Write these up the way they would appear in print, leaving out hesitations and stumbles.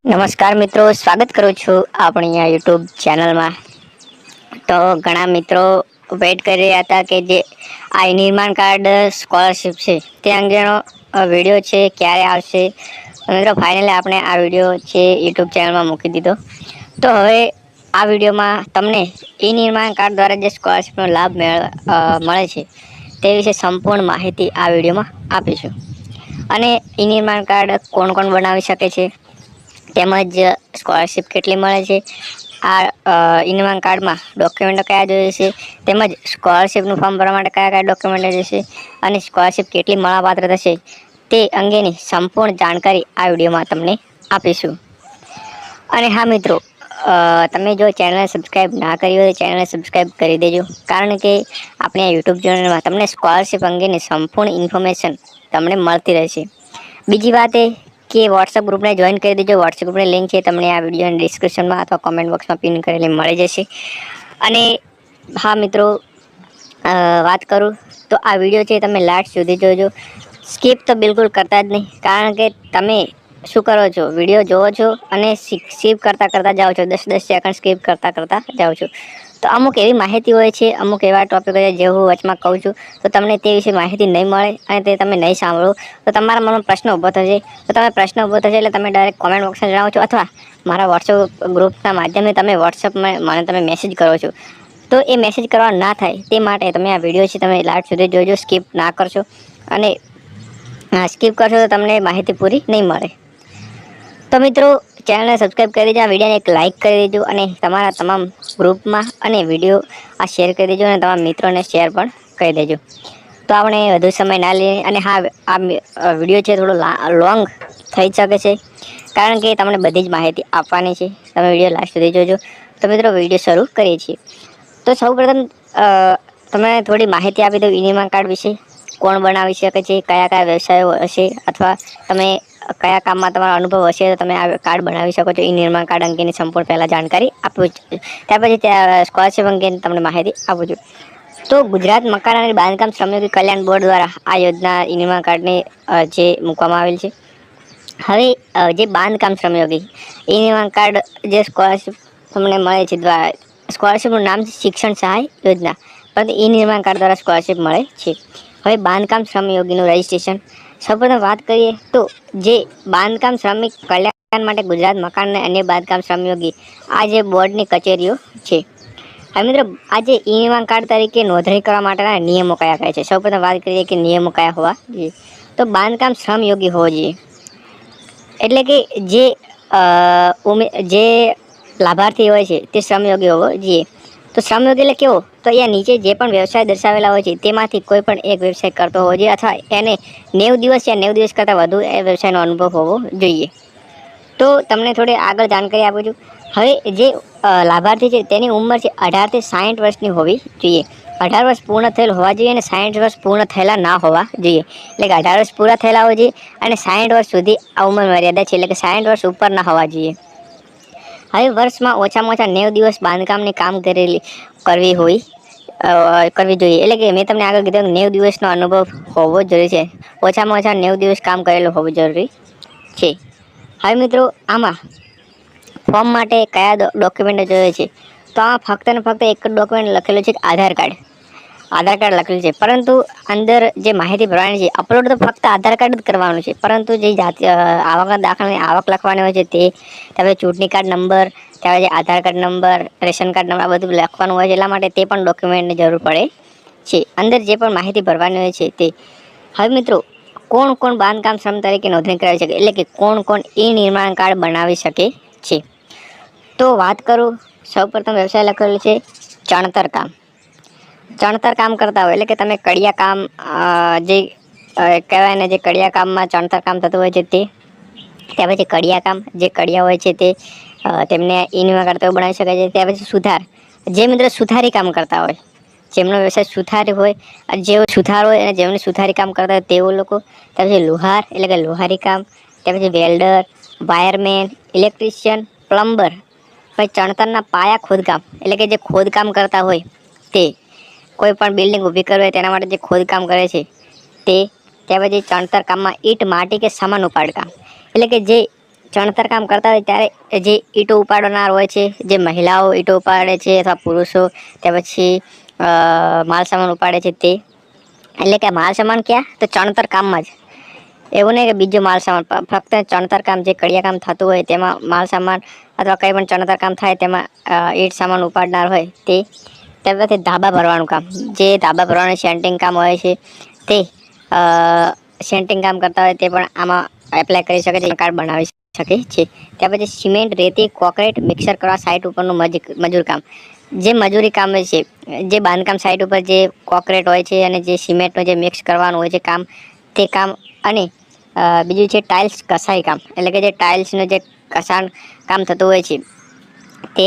નમસ્કાર મિત્રો, સ્વાગત કરું છું આપણી આ યુટ્યુબ ચેનલમાં. તો ઘણા મિત્રો વેઇટ કરી રહ્યા હતા કે જે આ નિર્માણ કાર્ડ સ્કોલરશિપ છે તે અંગેનો વિડીયો છે ક્યારે આવશે. મિત્રો ફાઇનલી આપણે આ વિડીયો છે યુટ્યુબ ચેનલમાં મૂકી દીધો. તો હવે આ વિડીયોમાં તમને ઈ નિર્માણ કાર્ડ દ્વારા જે સ્કોલરશિપનો લાભ મળે છે તે વિશે સંપૂર્ણ માહિતી આ વિડીયોમાં આપીશું. અને ઈ નિર્માણ કાર્ડ કોણ કોણ બનાવી શકે છે, તેમજ સ્કોલરશિપ કેટલી મળે છે, આ ઇનામ કાર્ડમાં ડોક્યુમેન્ટ કયા જોઈએ છે, તેમજ સ્કોલરશિપનું ફોર્મ ભરવા માટે કયા કયા ડોક્યુમેન્ટ જોઈશે અને સ્કોલરશિપ કેટલી મળવાપાત્ર થશે તે અંગેની સંપૂર્ણ જાણકારી આ વિડીયોમાં તમને આપીશું. અને હા મિત્રો, તમે જો ચેનલને સબસ્ક્રાઈબ ના કરી હોય તો ચેનલને સબસ્ક્રાઈબ કરી દેજો, કારણ કે આપણે આ યુટ્યુબ ચેનલમાં તમને સ્કોલરશિપ અંગેની સંપૂર્ણ ઇન્ફોર્મેશન તમને મળતી રહેશે. બીજી વાત એ કે વોટ્સઅપ ગ્રુપને જોઈન કરી દેજો. વોટ્સઅપ ગ્રુપની લિંક છે તમને આ વિડીયોની ડિસ્ક્રિપ્શનમાં અથવા કોમેન્ટ બોક્સમાં પિન કરેલી મળી જશે. અને હા મિત્રો, વાત કરું તો આ વિડીયો છે તમે લાસ્ટ સુધી જોજો. સ્કીપ તો બિલકુલ કરતા જ નહીં, કારણ કે તમે શું કરો છો, વિડીયો જોવો છો અને સ્કીપ કરતા જાઓ છો, 10 સેકન્ડ સ્કીપ કરતા જાઓ છો. તો અમુક એવી માહિતી હોય છે, અમુક એવા ટોપિક હોય છે જે હું વચમાં કહું છું તો તમને તે વિશે માહિતી નહીં મળે અને તે તમે નહીં સાંભળો તો તમારા મનમાં પ્રશ્ન ઊભો થશે. તો તમે પ્રશ્ન ઊભો થશે એટલે તમે ડાયરેક્ટ કોમેન્ટ બોક્સમાં જણાવો છો, અથવા મારા વોટ્સઅપ ગ્રુપના માધ્યમે તમે વોટ્સઅપમાં મને તમે મેસેજ કરો છો. તો એ મેસેજ કરવા ના થાય તે માટે તમે આ વિડીયો છે તમે લાસ્ટ સુધી જોજો, સ્કીપ ના કરશો. અને સ્કીપ કરશો તો તમને માહિતી પૂરી નહીં મળે. તો મિત્રો, ચેનલને સબસ્ક્રાઈબ કરી દેજો, આ વિડીયોને એક લાઇક કરી દેજો અને તમારા તમામ ગ્રુપમાં અને વિડીયો આ શેર કરી દેજો અને તમારા મિત્રોને શેર પણ કરી દેજો. તો આપણે વધુ સમય ના લઈએ. અને હા, આ વિડીયો છે થોડો લોંગ થઈ શકે છે, કારણ કે તમને બધી જ માહિતી આપવાની છે. તમે વિડીયો લાસ્ટ સુધી જોજો. તો મિત્રો, વિડીયો શરૂ કરીએ છીએ. તો સૌપ્રથમ તમે થોડી માહિતી આપી દો ઈ નિર્માણ કાર્ડ વિશે. કોણ બનાવી શકે છે, કયા કયા વ્યવસાયો હશે, અથવા તમે કયા કામમાં તમારો અનુભવ હશે તો તમે આ કાર્ડ બનાવી શકો છો. ઈ નિર્માણ કાર્ડ અંગેની સંપૂર્ણ પહેલાં જાણકારી આપું છું, ત્યાર પછી સ્કોલરશિપ અંગેની તમને માહિતી આપું છું. તો ગુજરાત મકાન અને બાંધકામ શ્રમયોગી કલ્યાણ બોર્ડ દ્વારા આ યોજના ઈ નિર્માણ કાર્ડની જે મૂકવામાં આવેલ છે. હવે જે બાંધકામ શ્રમયોગી ઈ નિર્માણ કાર્ડ જે સ્કોલરશિપ તમને મળે છે, સ્કોલરશિપનું નામ છે શિક્ષણ સહાય યોજના, પરંતુ ઈ નિર્માણ કાર્ડ દ્વારા સ્કોલરશિપ મળે છે. હવે બાંધકામ શ્રમયોગીનું રજિસ્ટ્રેશન સૌપ્રથમ વાત કરીએ તો જે બાંધકામ શ્રમિક કલ્યાણ માટે ગુજરાત મકાન અને અન્ય બાંધકામ શ્રમયોગી આ જે બોર્ડની કચેરીઓ છે. હવે મિત્રો, આજે ઈ નિર્માણ કાર્ડ તરીકે નોંધણી કરવા માટેના નિયમો કયા કયા છે. સૌપ્રથમ વાત કરીએ કે નિયમો કયા હોવા જોઈએ. તો બાંધકામ શ્રમયોગી હોવો જોઈએ, એટલે કે જે લાભાર્થી હોય છે તે શ્રમયોગી હોવો જોઈએ. તો શ્રમયોગી એટલે કેવો, તો અહીંયા નીચે જે પણ વ્યવસાય દર્શાવેલા હોય છે તેમાંથી કોઈ પણ એક વ્યવસાય કરતો હોવો જોઈએ, અથવા એને 90 દિવસ યા 90 દિવસ કરતાં વધુ એ વ્યવસાયનો અનુભવ હોવો જોઈએ. તો તમને થોડી આગળ જાણકારી આપું છું. હવે જે લાભાર્થી છે તેની ઉંમર છે 18 થી 60 વર્ષની હોવી જોઈએ. 18 વર્ષ પૂર્ણ થયેલ હોવા જોઈએ અને 60 વર્ષ પૂર્ણ થયેલા ના હોવા જોઈએ. એટલે કે 18 વર્ષ પૂરા થયેલા હોવા જોઈએ અને 60 વર્ષ સુધી આ ઉંમર મર્યાદા છે, એટલે કે 60 વર્ષ ઉપર ના હોવા જોઈએ. હવે વર્ષમાં ઓછામાં ઓછા 90 દિવસ બાંધકામની કામ કરવી જોઈએ. એટલે કે મેં તમને આગળ કીધું 90 દિવસનો અનુભવ હોવો જરૂરી છે. ઓછામાં ઓછા 90 દિવસ કામ કરેલું હોવું જરૂરી છે. હવે મિત્રો, આમાં ફોર્મ માટે કયા ડોક્યુમેન્ટ જોઈએ છે, તો આમાં ફક્ત ને ફક્ત એક જ ડોક્યુમેન્ટ લખેલું છે, આધાર કાર્ડ. આધાર કાર્ડ લખેલું છે, પરંતુ અંદર જે માહિતી ભરવાની છે, અપલોડ તો ફક્ત આધાર કાર્ડ જ કરવાનું છે, પરંતુ જે આવકના દાખલાની આવક લખવાની હોય છે તે, ત્યારે ચૂંટણી કાર્ડ નંબર, ત્યારે Aadhaar card number, ration card number, આ બધું લખવાનું હોય છે. એટલા માટે તે પણ ડોક્યુમેન્ટની જરૂર પડે છે, અંદર જે પણ માહિતી ભરવાની હોય છે તે. હવે મિત્રો, કોણ કોણ બાંધકામ શ્રમ તરીકે નોંધણી કરાવી શકે, એટલે કે કોણ કોણ ઈ નિર્માણ કાર્ડ બનાવી શકે છે. તો વાત કરું, સૌપ્રથમ વ્યવસાય લખેલું છે ચણતર કામ. ચણતર કામ કરતા હોય એટલે કે તમે કડિયા કામ, જે કહેવાય ને, જે કડિયા કામમાં ચણતર કામ થતું હોય છે તે. ત્યાં પછી કડિયા કામ, જે કડિયા હોય છે તે તેમને ઈ નિર્માણ કાર્ડ તો બનાવી શકાય છે. ત્યાર પછી સુથાર, જે મિત્રો સુથારી કામ કરતા હોય, જેમનો વ્યવસાય સુથારી હોય, જેઓ સુથાર હોય અને જેમને સુથારી કામ કરતા હોય તેઓ લોકો. ત્યાર પછી લુહાર, એટલે કે લુહારી કામ. ત્યાર પછી વેલ્ડર, વાયરમેન, ઇલેક્ટ્રિશિયન, પ્લમ્બર. પછી ચણતરના પાયા ખોદકામ, એટલે કે જે ખોદકામ કરતા હોય તે, કોઈ પણ બિલ્ડિંગ ઊભી કરવી હોય તેના માટે જે ખોદકામ કરે છે તે. ત્યાર પછી ચણતર કામમાં ઈંટ, માટી કે સામાન ઉપાડ કામ, એટલે કે જે ચણતર કામ કરતા હોય ત્યારે જે ઈંટો ઉપાડનાર હોય છે, જે મહિલાઓ ઈંટો ઉપાડે છે અથવા પુરુષો, ત્યાર પછી માલ સામાન ઉપાડે છે તે, એટલે કે માલ સામાન ક્યાં તો ચણતર કામમાં જ. એવું નહીં કે બીજું માલ સામાન, ફક્ત ચણતર કામ જે કડિયા કામ થતું હોય તેમાં માલ સામાન અથવા કંઈ પણ ચણતર કામ થાય તેમાં ઈંટ સામાન ઉપાડનાર હોય તે. ત્યારબાદ ધાબા ભરવાનું કામ, જે ધાબા ભરવાનું સેન્ટિંગ કામ હોય છે તે સેન્ટિંગ કામ કરતા હોય તે પણ આમાં એપ્લાય કરી શકે છે, કાર્ડ બનાવી શકે છે. ત્યાર પછી સિમેન્ટ, રેતી, કોન્ક્રીટ મિક્સર કરવા સાઇટ ઉપરનું મજૂર કામ, જે મજૂરી કામ છે, જે બાંધકામ સાઇટ ઉપર જે કોન્ક્રીટ હોય છે અને જે સિમેન્ટનું જે મિક્સ કરવાનું હોય છે કામ, તે કામ. અને બીજું છે ટાઇલ્સ કસાઈ કામ, એટલે કે જે ટાઇલ્સનું જે કસાણ કામ થતું હોય છે તે.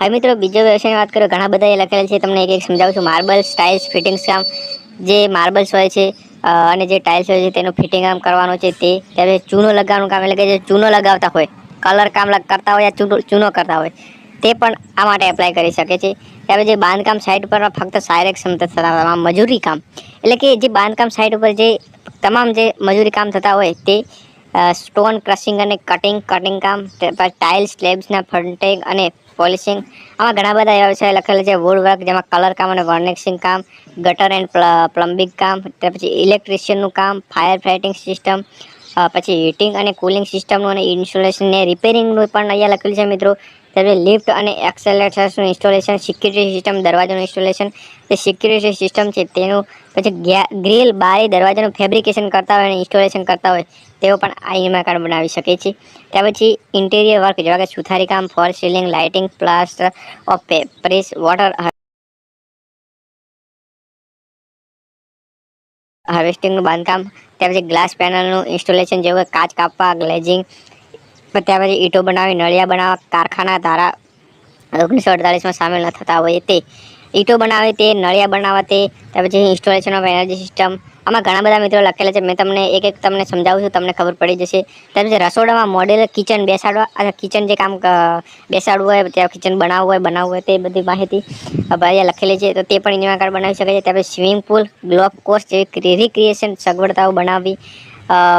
હવે મિત્રો બીજો વ્યવસાયની વાત કરીએ, ઘણા બધા એ લખેલા છે, તમને એક સમજાવું છું. માર્બલ્સ, ટાઇલ્સ ફિટિંગ્સ કામ, જે માર્બલ્સ હોય છે અને જે ટાઇલ્સ હોય છે તેનું ફિટિંગ કામ કરવાનું છે તે. ત્યારે ચૂનો લગાવવાનું કામ, એટલે કે જે ચૂનો લગાવતા હોય, કલર કામ કરતા હોય યા ચૂનો કરતા હોય તે પણ આ માટે એપ્લાય કરી શકે છે. ત્યારે જે બાંધકામ સાઇટ ઉપર ફક્ત શારીરિક ક્ષમતા મજૂરી કામ, એટલે કે જે બાંધકામ સાઇટ ઉપર જે તમામ જે મજૂરી કામ થતા હોય તે સ્ટોન ક્રશિંગ અને કટિંગ કામ, ટાઇલ્સ સ્લેબ્સના ફ્રન્ટિંગ અને પોલિશિંગ. આમાં ઘણા બધા વ્યવસાય લખેલા છે. વુડ વર્ક, જેમાં કલર કામ અને વર્નિશિંગ કામ, ગટર એન્ડ પ્લમ્બિંગ કામ, ત્યાર પછી ઇલેક્ટ્રિશિયનનું કામ, ફાયર ફાઇટિંગ સિસ્ટમ, પછી હીટિંગ અને કુલિંગ સિસ્ટમનું અને ઇન્સ્ટોલેશન ને રિપેરિંગનું પણ અહીંયા લખેલું છે મિત્રો. ત્યારે લિફ્ટ અને એક્સેલેટર્સનું ઇન્સ્ટોલેશન, સિક્યુરિટી સિસ્ટમ, દરવાજાનું ઇન્સ્ટોલેશન, જે સિક્યુરિટી સિસ્ટમ છે તેનું, પછી ગ્રીલ, બારી, દરવાજાનું ફેબ્રિકેશન કરતા હોય અને ઇન્સ્ટોલેશન કરતા હોય તેઓ પણ આ ઈએમઆઈ કાર્ડ બનાવી શકે છે. ત્યાર પછી ઇન્ટિરિયર વર્ક, જેવા કે સુથારી કામ, fall ceiling, lighting, plaster of Paris, water હાર્વેસ્ટિંગનું બાંધકામ, ત્યાર પછી ગ્લાસ પેનલનું ઇન્સ્ટોલેશન, જેવું કે કાચ કાપવા, ગ્લેઝિંગ, ત્યાર પછી ઈંટો બનાવી, નળિયા બનાવવા, કારખાના ધારા 1948માં સામેલ ન થતા હોય તે. ઈંટો બનાવે તે, નળિયા બનાવવા તે, ત્યાર પછી ઇન્સ્ટોલેશન ઓફ એનર્જી સિસ્ટમ. આમાં ઘણા બધા મિત્રો લખેલા છે. મેં તમને એક તમને સમજાવું છું, તમને ખબર પડી જશે. ત્યાર પછી રસોડામાં મોડેલ કિચન બેસાડવા, અથવા કિચન જે કામ બેસાડવું હોય, ત્યાં કિચન બનાવવું હોય તે બધી માહિતી અહીંયા લખેલી છે, તો તે પણ ઈએમઆઈ કાર્ડ બનાવી શકે છે. ત્યાર પછી સ્વિમિંગ પુલ, ગ્લોફ કોર્સ જેવી રિક્રિએશન સગવડતાઓ બનાવવી,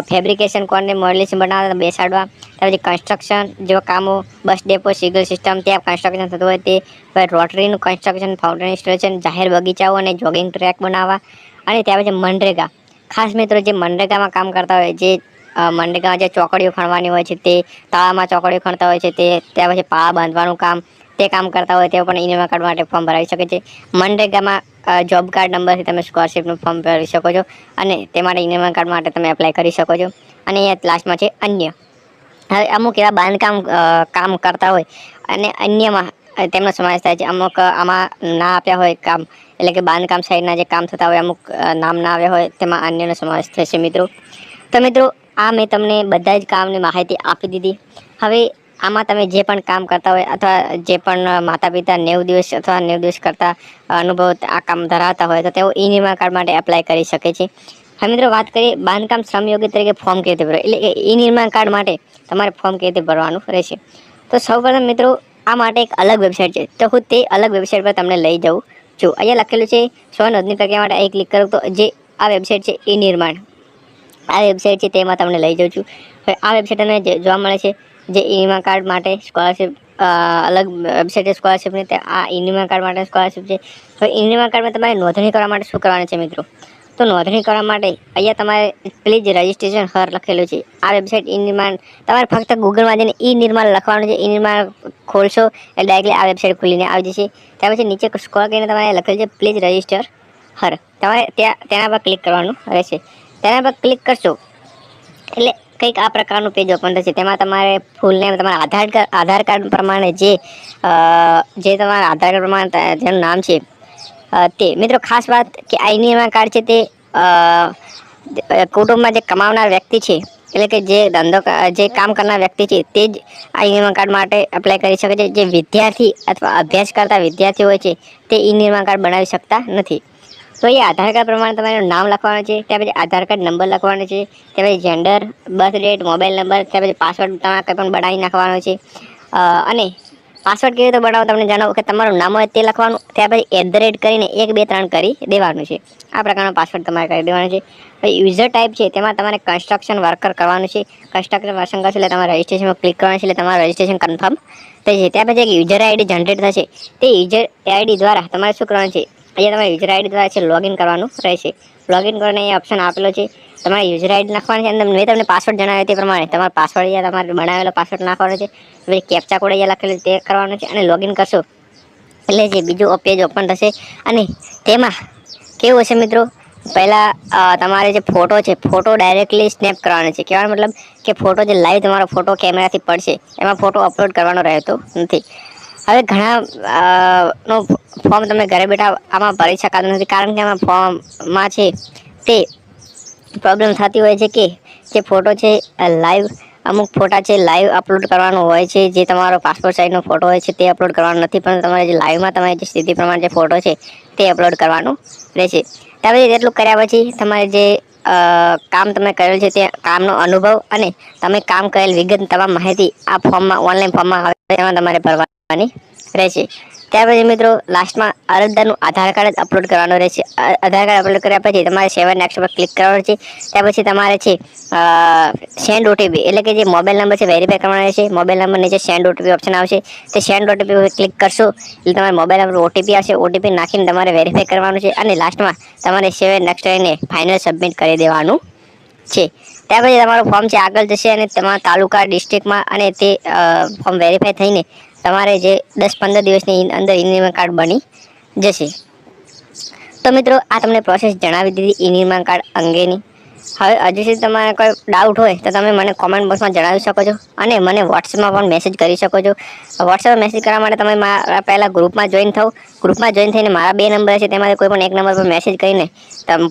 ફેબ્રિકેશન કોર્નને મોડેલિંગ બનાવવા બેસાડવા. ત્યાર પછી કન્સ્ટ્રક્શન જેવા કામો, બસ ડેપો, સિગ્નલ સિસ્ટમ ત્યાં કન્સ્ટ્રક્શન થતું હોય તે, રોટરીનું કન્સ્ટ્રક્શન, ફાઉન્ટેન ઇન્સ્ટોલેશન, જાહેર બગીચાઓ અને જોગિંગ ટ્રેક બનાવવા. અને ત્યાર પછી મનરેગા, ખાસ મિત્રો જે મનરેગામાં કામ કરતા હોય, જે મનરેગામાં જે ચોકડીઓ ખણવાની હોય છે તે, તળાવમાં ચોકડીઓ ખણતા હોય છે તે, ત્યાર પછી પાળા બાંધવાનું કામ તે કામ કરતા હોય તેઓ પણ ઈએમઆઈ કાર્ડ માટે ફોર્મ ભરાવી શકે છે. મનરેગામાં જોબ કાર્ડ નંબરથી તમે સ્કોલરશીપનું ફોર્મ ભરી શકો છો અને તે માટે ઈએમઆઈ કાર્ડ માટે તમે એપ્લાય કરી શકો છો. અને અહીંયા લાસ્ટમાં છે અન્ય. હવે અમુક એવા બાંધકામ કામ કરતા હોય અને અન્યમાં તેમનો સમાવેશ થાય છે. અમુક આમાં ના આપ્યા હોય કામ, એટલે કે બાંધકામ સાઈડના જે કામ થતા હોય અમુક નામ ના આવ્યા હોય તેમાં અન્યનો સમાવેશ થશે મિત્રો. તો મિત્રો આ મેં તમને બધા જ કામની માહિતી આપી દીધી. હવે આમાં તમે જે પણ કામ કરતા હોય અથવા જે પણ માતા પિતા 90 દિવસ અથવા 90 દિવસ કરતાં અનુભવ આ કામ ધરાવતા હોય તો તેઓ ઈએમઆઈ કાર્ડ માટે એપ્લાય કરી શકે છે. હવે મિત્રો વાત કરીએ બાંધકામ શ્રમયોગી તરીકે ફોર્મ કેવી રીતે ભરવું, એટલે કે ઈએમઆઈ કાર્ડ માટે તમારે ફોર્મ કેવી રીતે ભરવાનું રહેશે. તો સૌપ્રથમ મિત્રો આ માટે એક અલગ વેબસાઇટ છે, તો હું તે અલગ વેબસાઇટ પર તમને લઈ જાઉં છું. અહીંયા લખેલું છે સ્વ નોંધણી પ્રક્રિયા માટે અહીં ક્લિક કરો તો જે આ વેબસાઇટ છે ઈ નિર્માણ, આ વેબસાઇટ છે તેમાં તમને લઈ જાઉં છું. હવે આ વેબસાઇટ તમને જોવા મળે છે જે ઈએમઆઈ કાર્ડ માટે સ્કોલરશિપ, અલગ વેબસાઇટ છે સ્કોલરશિપની, આ ઈએમઆઈ કાર્ડ માટે સ્કોલરશિપ છે. હવે ઈએમઆઈ કાર્ડમાં તમારે નોંધણી કરવા માટે શું કરવાનું છે મિત્રો, તો નોંધણી કરવા માટે અહીંયા તમારે પ્લીઝ રજિસ્ટ્રેશન હર લખેલું છે. આ વેબસાઇટ ઈ નિર્માણ, તમારે ફક્ત ગૂગલમાં જઈને ઈ નિર્માણ લખવાનું છે. ઈ નિર્માણ ખોલશો એટલે ડાયરેક્ટલી આ વેબસાઇટ ખુલીને આવી જશે. ત્યાર પછી નીચે સ્ક્રોલ કરીને તમારે લખેલું છે પ્લીઝ રજિસ્ટર હર, તમારે તેના પર ક્લિક કરવાનું રહેશે. તેના પર ક્લિક કરશો એટલે કંઈક આ પ્રકારનું પેજ ઓપન થશે. તેમાં તમારે ફૂલ નેમ, તમારા આધાર કાર્ડ પ્રમાણે જે તમારા આધાર કાર્ડ પ્રમાણે જેનું નામ છે તે. મિત્રો ખાસ વાત કે આ ઈએમઆઈ કાર્ડ છે તે કુટુંબમાં જે કમાવનાર વ્યક્તિ છે, એટલે કે જે ધંધો જે કામ કરનાર વ્યક્તિ છે તે જ આ ઈએમઆઈ કાર્ડ માટે એપ્લાય કરી શકે છે. જે વિદ્યાર્થી અથવા અભ્યાસ કરતા વિદ્યાર્થી હોય છે તે ઈએમઆઈ કાર્ડ બનાવી શકતા નથી. તો એ આધાર કાર્ડ પ્રમાણે તમારું નામ લખવાનું છે, ત્યાર પછી આધાર કાર્ડ નંબર લખવાનો છે, ત્યાર પછી gender, birth date, mobile number, ત્યાર પછી પાસવર્ડ તમારે કંઈ પણ બનાવી નાખવાનો છે. અને પાસવર્ડ કેવી રીતે બનાવો તમને જણાવો કે તમારું નામ હોય તે લખવાનું, ત્યાર પછી @ કરીને 1 2 3 કરી દેવાનું છે. આ પ્રકારનો પાસવર્ડ તમારે કરી દેવાનો છે. પછી યુઝર ટાઈપ છે તેમાં તમારે કન્સ્ટ્રક્શન વર્કર કરવાનું છે. કન્સ્ટ્રક્શન વર્કર કરશો એટલે તમારે રજિસ્ટ્રેશનમાં ક્લિક કરવાનું છે, એટલે તમારું રજિસ્ટ્રેશન કન્ફર્મ થઈ જશે. ત્યાર પછી એક યુઝર આઈડી જનરેટ થશે. તે યુઝર આઈડી દ્વારા તમારે શું કરવાનું છે, અહીંયા તમારે યુઝર આઈડી દ્વારા છે લોગિન કરવાનું રહેશે. લોગિન કરીને અહીંયા ઓપ્શન આપેલો છે, તમારે યુઝર આઈડી નાખવાની છે. અંદર મેં તમને પાસવર્ડ જણાવ્યો તે પ્રમાણે તમારો પાસવર્ડ અહીંયા તમારે બનાવેલો પાસવર્ડ નાખવાનો છે. પછી કેપ્ચા કોડ અહીંયા લખેલું તે કરવાનો છે અને લોગિન કરશો એટલે જે બીજું પેજ ઓપન થશે. અને તેમાં કેવું હશે મિત્રો, પહેલાં તમારે જે ફોટો છે ફોટો ડાયરેક્ટલી સ્નેપ કરવાનો છે. કહેવાનો મતલબ કે ફોટો જે લાઈવ તમારો ફોટો કેમેરાથી પડશે એમાં ફોટો અપલોડ કરવાનો રહેતો નથી. હવે ઘણા નો ફોર્મ તમે ઘરે બેઠા આમાં ભરી શકાતું નથી, કારણ કે આમાં ફોર્મમાં છે તે પ્રોબ્લેમ થતી હોય છે કે જે ફોટો છે લાઈવ, અમુક ફોટા છે લાઈવ અપલોડ કરવાનો હોય છે. જે તમારો પાસપોર્ટ સાઇઝનો ફોટો હોય છે તે અપલોડ કરવાનો નથી, પણ તમારે જે લાઈવમાં તમારી જે સ્થિતિ પ્રમાણે જે ફોટો છે તે અપલોડ કરવાનું રહેશે. ત્યાર પછી એટલું કર્યા પછી તમારે જે કામ તમે કરેલ છે તે કામનો અનુભવ અને તમે કામ કરેલ વિગત તમામ માહિતી આ ફોર્મમાં ઓનલાઈન ફોર્મમાં આવે તેમાં તમારે ભરવાની રહેશે. ત્યાર પછી મિત્રો લાસ્ટમાં અરજદારનું આધાર કાર્ડ જ અપલોડ કરવાનું રહેશે. આધાર કાર્ડ અપલોડ કર્યા પછી તમારે સેવન નેક્સ્ટ પર ક્લિક કરવાનું છે. ત્યાર પછી તમારે છે સેન્ડ ઓટીપી એટલે કે જે મોબાઈલ નંબર છે વેરીફાઈ કરવાનો રહેશે. મોબાઈલ નંબર નીચે સેન્ડ ઓટીપી ઓપ્શન આવશે, તે સેન્ડ ઓટીપી પર ક્લિક કરશો એટલે તમારે મોબાઈલ નંબર ઓટીપી આવશે. ઓટીપી નાખીને તમારે વેરીફાઈ કરવાનું છે અને લાસ્ટમાં તમારે સેવન નેક્સ્ટ કરીને ફાઇનલ સબમિટ કરી દેવાનું છે. ત્યાર પછી તમારું ફોર્મ છે આગળ જશે અને તમારા તાલુકા ડિસ્ટ્રિક્ટમાં અને તે ફોર્મ વેરીફાઈ થઈને તમારે જે 10-15 દિવસની અંદર ઈ-નિર્માણ કાર્ડ બની જશે. તો મિત્રો આ તમને પ્રોસેસ જણાવી દીધી ઈ-નિર્માણ કાર્ડ અંગેની. હવે હજી સુધી તમારે કોઈ ડાઉટ હોય તો તમે મને કોમેન્ટ બોક્સમાં જણાવી શકો છો અને મને વોટ્સએપમાં પણ મેસેજ કરી શકો છો. વોટ્સએપમાં મેસેજ કરવા માટે તમે મારા પહેલાં ગ્રુપમાં જોઈન થાવ. ગ્રુપમાં જોઈન થઈને મારા 2 નંબર છે તેમાંથી કોઈ પણ એક નંબર પર મેસેજ કરીને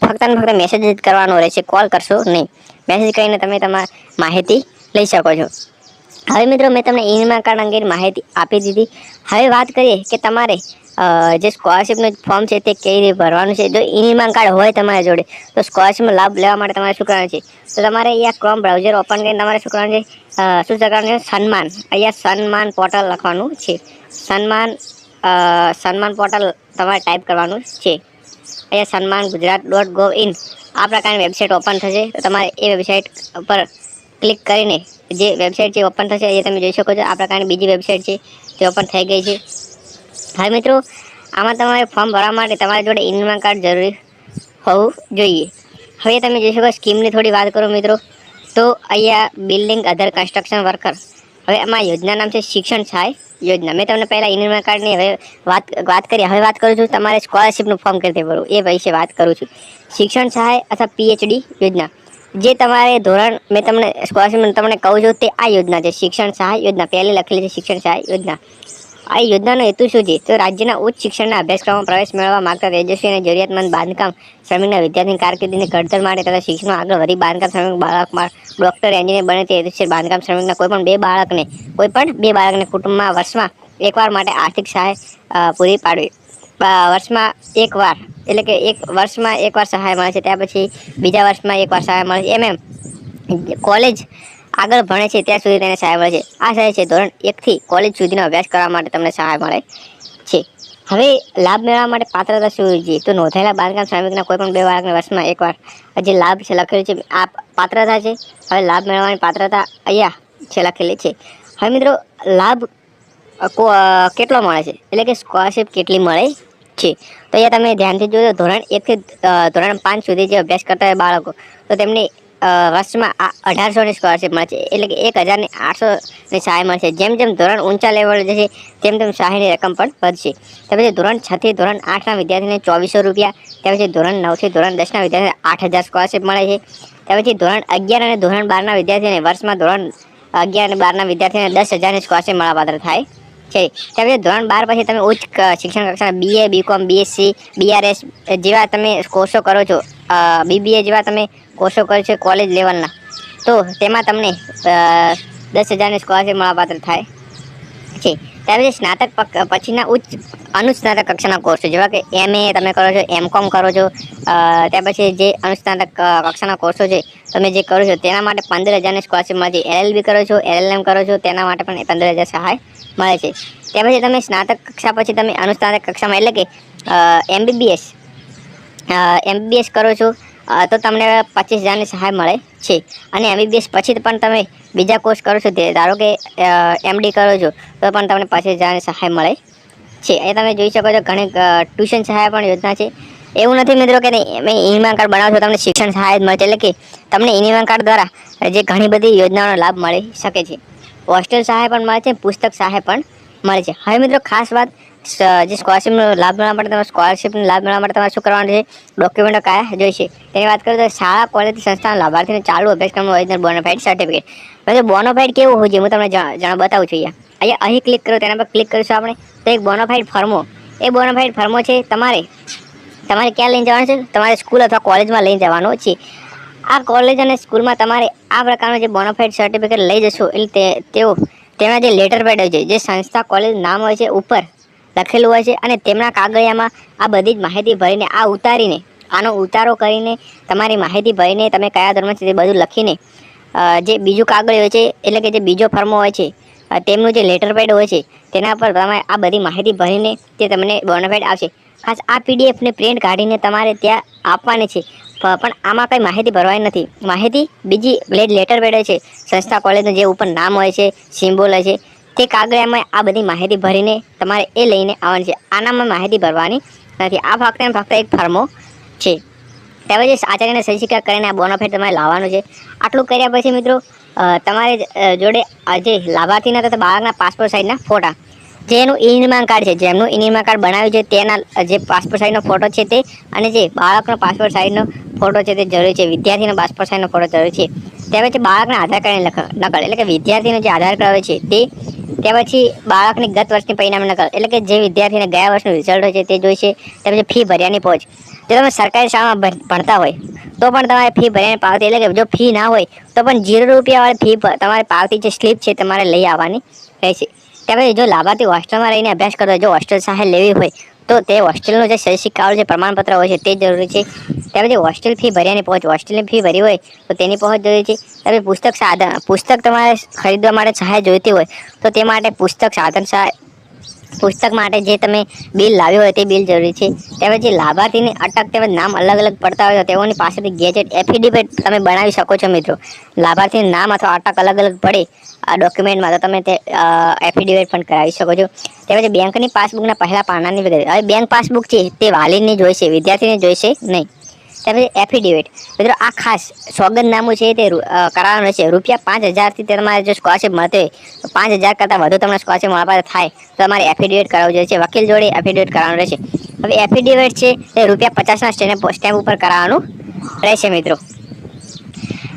ફક્ત ને ફક્ત મેસેજ જ કરવાનો રહેશે, કોલ કરશો નહીં. મેસેજ કરીને તમે તમારી માહિતી લઈ શકો છો. હવે મિત્રો મેં તમને ઈ-નિર્માણ કાર્ડ અંગેની માહિતી આપી દીધી. હવે વાત કરીએ કે તમારે જે સ્કોલરશિપનું ફોર્મ છે તે કેવી રીતે ભરવાનું છે. જો ઈ-નિર્માણ કાર્ડ હોય તમારી જોડે તો સ્કોલરશિપનો લાભ લેવા માટે તમારે શું કરવાનું છે, તો તમારે અહીંયા ક્રોમ બ્રાઉઝર ઓપન કરીને તમારે શું કરવાનું છે, શું કરવાનું છે, સન્માન, અહીંયા સન્માન પોર્ટલ લખવાનું છે. સન્માન પોર્ટલ તમારે ટાઈપ કરવાનું છે. અહીંયા sanmangujarat.gov.in આ પ્રકારની વેબસાઇટ ઓપન થશે. તો તમારે એ વેબસાઇટ પર ક્લિક કરીને જે વેબસાઇટ જે ઓપન થશે એ તમે જોઈ શકો છો. આ પ્રકારની બીજી વેબસાઇટ છે તે ઓપન થઈ ગઈ છે. હવે મિત્રો આમાં તમારે ફોર્મ ભરવા માટે તમારી જોડે ઈ-નિર્માણ કાર્ડ જરૂરી હોવું જોઈએ. હવે તમે જોઈ શકો સ્કીમની થોડી વાત કરું મિત્રો, તો અહીંયા બિલ્ડિંગ અધર કન્સ્ટ્રક્શન વર્કર, હવે આમાં યોજના નામ છે શિક્ષણ સહાય યોજના. મેં તમને પહેલાં ઈ-નિર્માણ કાર્ડની હવે વાત કરી. હવે વાત કરું છું તમારે સ્કોલરશિપનું ફોર્મ કેવી રીતે ભરવું એ વિશે વાત કરું છું. શિક્ષણ સહાય અથવા PhD યોજના, જે તમારે ધોરણ મેં તમને સ્કોલરશિપ તમને કહું છું તે આ યોજના છે, શિક્ષણ સહાય યોજના. પહેલી લખેલી છે શિક્ષણ સહાય યોજના. આ યોજનાનો હેતુ શું છે, તો રાજ્યના ઉચ્ચ શિક્ષણના અભ્યાસક્રમમાં પ્રવેશ મેળવવા માંગતા તેજસ્વી અને જરૂરિયાતમંદ બાંધકામ શ્રમિકના વિદ્યાર્થીની કારકિર્દીની ઘડતર માટે તથા શિક્ષણમાં આગળ વધી બાંધકામ શ્રમિક બાળકમાં ડોક્ટર, એન્જિનિયર બને તે હેતુસર બાંધકામ શ્રમિકના કોઈપણ બે બાળકને કુટુંબમાં વર્ષમાં એકવાર માટે આર્થિક સહાય પૂરી પાડવી. વર્ષમાં એકવાર એટલે કે એક વર્ષમાં એકવાર સહાય મળે છે, ત્યાર પછી બીજા વર્ષમાં એકવાર સહાય મળે છે. એમ કોલેજ આગળ ભણે છે ત્યાં સુધી તેને સહાય મળે છે. આ સહાય છે ધોરણ 1 થી કોલેજ સુધીનો અભ્યાસ કરવા માટે તમને સહાય મળે છે. હવે લાભ મેળવવા માટે પાત્રતા શું છે, તો નોંધાયેલા બાંધકામ શ્રમિકના કોઈ પણ બે બાળકને વર્ષમાં એકવાર જે લાભ છે લખેલું છે આ પાત્રતા છે. હવે લાભ મેળવવાની પાત્રતા અહીંયા છે લખેલી છે. હવે મિત્રો લાભ કેટલો મળે છે એટલે કે સ્કોલરશિપ કેટલી મળે છે, તો અહીંયા તમે ધ્યાનથી જોજો. ધોરણ 1 થી ધોરણ 5 સુધી જે અભ્યાસ કરતા હોય બાળકો, તો તેમને વર્ષમાં 1800ની સ્કોલરશિપ મળે છે, એટલે કે 1800ની સહાય મળશે. જેમ જેમ ધોરણ ઊંચા લેવલ જશે તેમ તેમ સહાયની રકમ પણ વધશે. ત્યાર પછી ધોરણ 6 થી ધોરણ 8ના વિદ્યાર્થીને 2400 રૂપિયા, ત્યાર પછી ધોરણ 9 થી ધોરણ 10ના વિદ્યાર્થીને 8000 સ્કોલરશિપ મળે છે. ત્યાર પછી ધોરણ 11 અને ધોરણ 12ના વિદ્યાર્થીને વર્ષમાં ધોરણ 11 અને 12ના વિદ્યાર્થીને 10,000ની સ્કોલરશિપ મળવાપાત્ર થાય છે. ત્યાર પછી ધોરણ 12 પછી તમે ઉચ્ચ શિક્ષણ કક્ષાના BA, BCom, BSc, BRS જેવા તમે કોર્સો કરો છો, BBA જેવા તમે કોર્સો કરો છો કોલેજ લેવલના, તો તેમાં તમને 10,000ની સ્કોલરશિપ મળવાપાત્ર થાય છે. ત્યાર પછી સ્નાતક પછીના અનુસ્નાતક કક્ષાના કોર્સો જેવા કે MA તમે કરો છો, MCOM કરો છો, ત્યાર પછી જે અનુસ્નાતક કક્ષાના કોર્સો છે તમે જે કરો છો તેના માટે 15,000ની સ્કોલરશીપ મળે છે. LLB કરો છો, LLM કરો છો તેના માટે પણ 15,000 સહાય મળે છે. ત્યાર પછી તમે સ્નાતક કક્ષા પછી તમે અનુસ્નાતક કક્ષામાં એટલે કે MBBS કરો છો તો તમને 25,000ની સહાય મળે છે. અને MBBS પછી પણ તમે બીજા કોર્સ કરો છો, ધારો કે MD કરો છો તો પણ તમને 25,000ની સહાય મળે છે. એ તમે જોઈ શકો છો ઘણી ટ્યુશન સહાય પણ યોજના છે. એવું નથી મિત્રો કે ઈ-નિર્માણ કાર્ડ બનાવો છો તમને શિક્ષણ સહાય જ મળે છે, એટલે કે તમને ઈ-નિર્માણ કાર્ડ દ્વારા જે ઘણી બધી યોજનાઓનો લાભ મળી શકે છે. હોસ્ટેલ સહાય પણ મળે છે, પુસ્તક સહાય પણ મળે છે. હવે મિત્રો ખાસ વાત, જે સ્કોલરશીપનો લાભ મેળવવા માટે તમારે શું કરવાનું છે, ડોક્યુમેન્ટો કયા જોઈશે તેની વાત કરીએ તો શાળા, કોલેજ, સંસ્થાના લાભાર્થીને ચાલુ અભ્યાસક્રમનું ઓરિજિનલ બોનાફાઇડ સર્ટિફિકેટ. હવે બોનાફાઇડ કેવું હોય છે હું તમને બતાવું છું. અહીં ક્લિક કરો, તેના પર ક્લિક કરીશું આપણે તો એક બોનાફાઇડ ફર્મો, એ બોનાફાઇડ ફર્મો છે તમારે ક્યાં લઈને જવાનું છે, તમારે સ્કૂલ અથવા કોલેજમાં લઈને જવાનું છે. આ કોલેજ અને સ્કૂલમાં તમારે આ પ્રકારનું જે બોનાફાઇડ સર્ટિફિકેટ લઈ જશો એટલે તેના જે લેટર પેડ હોય છે, જે સંસ્થા કોલેજ નામ હોય છે ઉપર લખેલું હોય છે, અને તેમના કાગળિયામાં આ બધી જ માહિતી ભરીને આનો ઉતારો કરીને તમારી માહિતી ભરીને તમે કયા ધોરણમાં છે તે બધું લખીને જે બીજું કાગળ હોય છે એટલે કે જે બીજો ફર્મો હોય છે તેમનું જે લેટર પેડ હોય છે તેના પર તમારે આ બધી માહિતી ભરીને તે તમને બોનાફાઇડ આવશે. ખાસ આ PDF ને પ્રિન્ટ કાઢીને તમારે ત્યાં આપવાની છે, પણ આમાં કંઈ માહિતી ભરવાની નથી. માહિતી બીજી લેટર પેડ હોય છે સંસ્થા કોલેજનું જે ઉપર નામ હોય છે, સિમ્બોલ હોય છે, તે કાગળિયામાં આ બધી માહિતી ભરીને તમારે એ લઈને આવવાની છે. આનામાં માહિતી ભરવાની નથી. આ ફક્ત એક ફર્મો છે. ત્યાર પછી આચાર્યને સહી સિક્કા કરીને આ બોનાફાઇડ તમારે લાવવાનું છે. આટલું કર્યા પછી મિત્રો તમારે જોડે જે લાભાર્થીના તથા બાળકના પાસપોર્ટ સાઇઝના ફોટા, જેનું ઈ-નિર્માણ કાર્ડ છે, જેમનું ઈ-નિર્માણ કાર્ડ બનાવ્યું છે તેના જે પાસપોર્ટ સાઇઝનો ફોટો છે તે, અને જે બાળકનો પાસપોર્ટ સાઇઝનો ફોટો છે તે જરૂરી છે. વિદ્યાર્થીનો પાસપોર્ટ સાઇઝનો ફોટો જરૂરી છે. ત્યાર પછી બાળકના આધાર કાર્ડની નકલ, એટલે કે વિદ્યાર્થીનો જે આધાર કાર્ડ હોય છે તે, ત્યાર પછી બાળકની ગત વર્ષની પરિણામની નકલ, એટલે કે જે વિદ્યાર્થીને ગયા વર્ષનું રિઝલ્ટ હોય છે તે જોઈશે. ત્યાર પછી ફી ભર્યાની પહોંચ, જો તમે સરકારી શાળામાં ભણતા હોય તો પણ તમારે ફી ભર્યાની પાવતી, એટલે કે જો ફી ના હોય તો પણ ₹0 ફી તમારે પાવતી જે સ્લીપ છે તમારે લઈ આવવાની રહેશે. ત્યાર પછી જો લાભાર્થી હોસ્ટેલમાં રહીને અભ્યાસ કરતો હોય, જો હોસ્ટેલ સહાય લેવી હોય તો તે હોસ્ટેલનો જે સહી સિક્કા જે પ્રમાણપત્ર હોય છે તે જરૂરી છે. ત્યાર પછી હોસ્ટેલ ફી ભર્યાની પહોંચ, હોસ્ટેલની ફી ભરી હોય તો તેની પહોંચ જરૂરી છે. ત્યાર પછી પુસ્તક તમારે ખરીદવા માટે સહાય જોઈતી હોય તો તે માટે પુસ્તક સાધન સહાય, પુસ્તક માટે જે તમે બિલ લાવ્યો હોય તે બિલ જરૂરી છે. ત્યાર પછી લાભાર્થીની અટક તેમજ નામ અલગ પડતા હોય તો તેઓની પાસેથી ગેજેટ એફિડેવિટ તમે બનાવી શકો છો મિત્રો. લાભાર્થીનું નામ અથવા અટક અલગ પડે આ ડોક્યુમેન્ટમાં તો તમે તે એફિડેવિટ પણ કરાવી શકો છો. ત્યાર પછી બેંકની પાસબુકના પહેલા પાનાની વિગત, હવે બેંક પાસબુક છે તે વાલીની જોઈશે, વિદ્યાર્થીને જોઈશે નહીં. ત્યાર પછી એફિડેવિટ, મિત્રો આ ખાસ સોગંદનામું છે તે કરાવવાનું રહેશે. ₹5,000થી તમારે જો સ્કોલરશીપ મળતી હોય તો 5,000 કરતાં વધુ તમને સ્કોલરશીપ મળવા થાય તો તમારે એફિડેવિટ કરાવવું જોઈએ છે. વકીલ જોડે એફિડેવિટ કરાવવાનું રહેશે. હવે એફિડેવિટ છે તે ₹50ના સ્ટેમ્પ ઉપર કરાવવાનું રહેશે મિત્રો.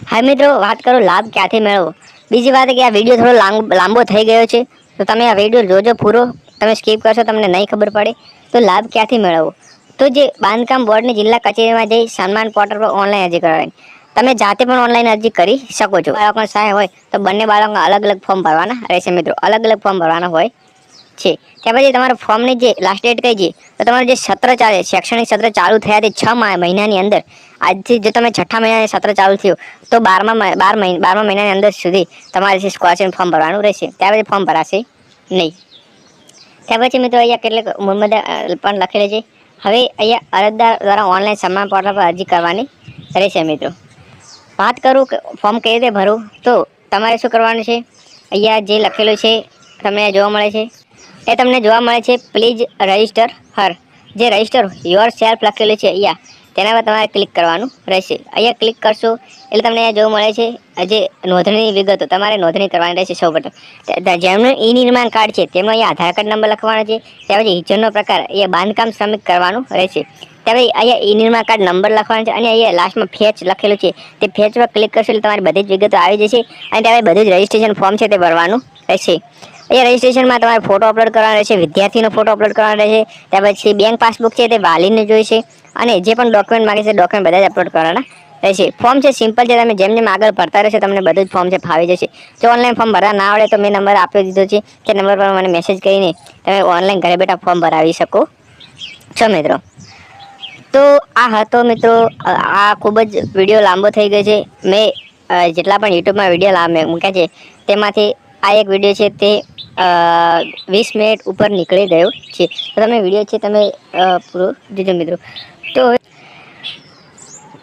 હવે મિત્રો વાત કરો લાભ ક્યાંથી મેળવવો. બીજી વાત કે આ વિડીયો થોડો લાંબો થઈ ગયો છે તો તમે આ વિડીયો જોજો પૂરો. તમે સ્કીપ કરશો તમને નહીં ખબર પડે. તો લાભ ક્યાંથી મેળવવો, તો જે બાંધકામ બોર્ડની જિલ્લા કચેરીમાં જઈ સન્માન પોર્ટલ પર ઓનલાઈન અરજી કરવાની. તમે જાતે પણ ઓનલાઈન અરજી કરી શકો છો. બાળકોને સહાય હોય તો બંને બાળકોના અલગ ફોર્મ ભરવાના રહેશે મિત્રો, અલગ ફોર્મ ભરવાના હોય છે. ત્યાર પછી તમારા ફોર્મની જે લાસ્ટ ડેટ કઈ છે તો તમારું જે સત્ર ચાલે, શૈક્ષણિક સત્ર ચાલુ થયાથી 6 મહિનાની અંદર, આજથી જો તમે 6ઠ્ઠા મહિનાની સત્ર ચાલુ થયું તો 12મા મહિનાની અંદર સુધી તમારે જે સ્કોલરશીપ ફોર્મ ભરવાનું રહેશે. ત્યાર પછી ફોર્મ ભરાશે નહીં. ત્યાર પછી મિત્રો અહીંયા કેટલીક મુદ્દા પણ લખેલી છે. હવે અહીંયા અરજદાર દ્વારા ઓનલાઈન સન્માન પોર્ટલ પર અરજી કરવાની રહેશે મિત્રો. વાત કરું કે ફોર્મ કઈ રીતે ભરવું, તો તમારે શું કરવાનું છે, અહીંયા જે લખેલું છે તમને જોવા મળે છે એ તમને જોવા મળે છે પ્લીઝ રજિસ્ટર હર, જે રજિસ્ટર યોર સેલ્ફ લખેલું છે અહીંયા તેના પર તમારે ક્લિક કરવાનું રહેશે. અહીંયા ક્લિક કરશો એટલે તમને અહીંયા જોવા મળે છે જે નોંધણી વિગતો તમારે નોંધણી કરવાની રહેશે. સૌપ્રથમ જેમનું ઈ-નિર્માણ કાર્ડ છે તેમનો અહીંયા આધાર કાર્ડ નંબર લખવાનો છે. ત્યાર પછી હિજરનો પ્રકાર અહીંયા બાંધકામ શ્રમિક કરવાનું રહેશે. ત્યારે અહીંયા ઈ-નિર્માણ કાર્ડ નંબર લખવાનો છે અને અહીંયા લાસ્ટમાં ફેચ લખેલું છે તે ફેચ પર ક્લિક કરશો એટલે તમારી બધી જ વિગતો આવી જશે અને ત્યારે બધું જ રજિસ્ટ્રેશન ફોર્મ છે તે ભરવાનું રહેશે. અહીંયા રજિસ્ટ્રેશનમાં તમારે ફોટો અપલોડ કરવાનો રહેશે, વિદ્યાર્થીનો ફોટો અપલોડ કરવાનો રહેશે. ત્યાર પછી બેંક પાસબુક છે તે વાલીને જોઈશે અને જે પણ ડોક્યુમેન્ટ માંગે છે ડોક્યુમેન્ટ બધા જ અપલોડ કરવાના રહેશે. ફોર્મ છે સિમ્પલ છે, તમે જેમ જેમ આગળ ભરતા રહેશો તમને બધું જ ફોર્મ છે ફાવી જશે. જો ઓનલાઈન ફોર્મ ભરવા ના આવડે તો મેં નંબર આપી દીધો છે, તે નંબર પર મને મેસેજ કરીને તમે ઓનલાઈન ઘરે બેઠા ફોર્મ ભરાવી શકો છો મિત્રો. તો આ હતો મિત્રો, આ ખૂબ જ વિડીયો લાંબો થઈ ગયો છે. મેં જેટલા પણ યુટ્યુબમાં વિડીયો મૂક્યા છે તેમાંથી આ એક વિડીયો છે તે 20 મિનિટ ઉપર નીકળી ગયો છે. તો તમે વિડીયો છે તમે પૂરો જોજો મિત્રો.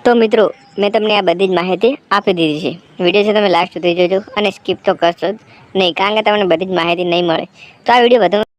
તો મિત્રો મેં તમને આ બધી જ માહિતી આપી દીધી છે. વિડીયો છે તમે લાસ્ટ સુધી જોજો અને સ્કીપ તો કરશો જ નહીં, કારણ કે તમને બધી જ માહિતી નહીં મળે. તો આ વિડીયો વધુ